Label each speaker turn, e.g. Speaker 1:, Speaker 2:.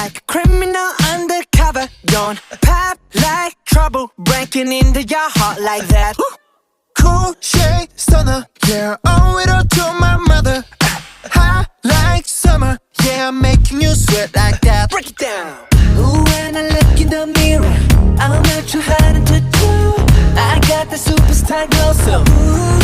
Speaker 1: like a criminal undercover. Don't pop like trouble, breaking into your heart like that.
Speaker 2: Cool shade stunner, yeah, owe it all to my mother. Hot like summer, yeah, I'm making you sweat like that.
Speaker 1: Break it down. Ooh, when I look in the mirror, I'm not too hard to do. I got the superstar glow, so ooh.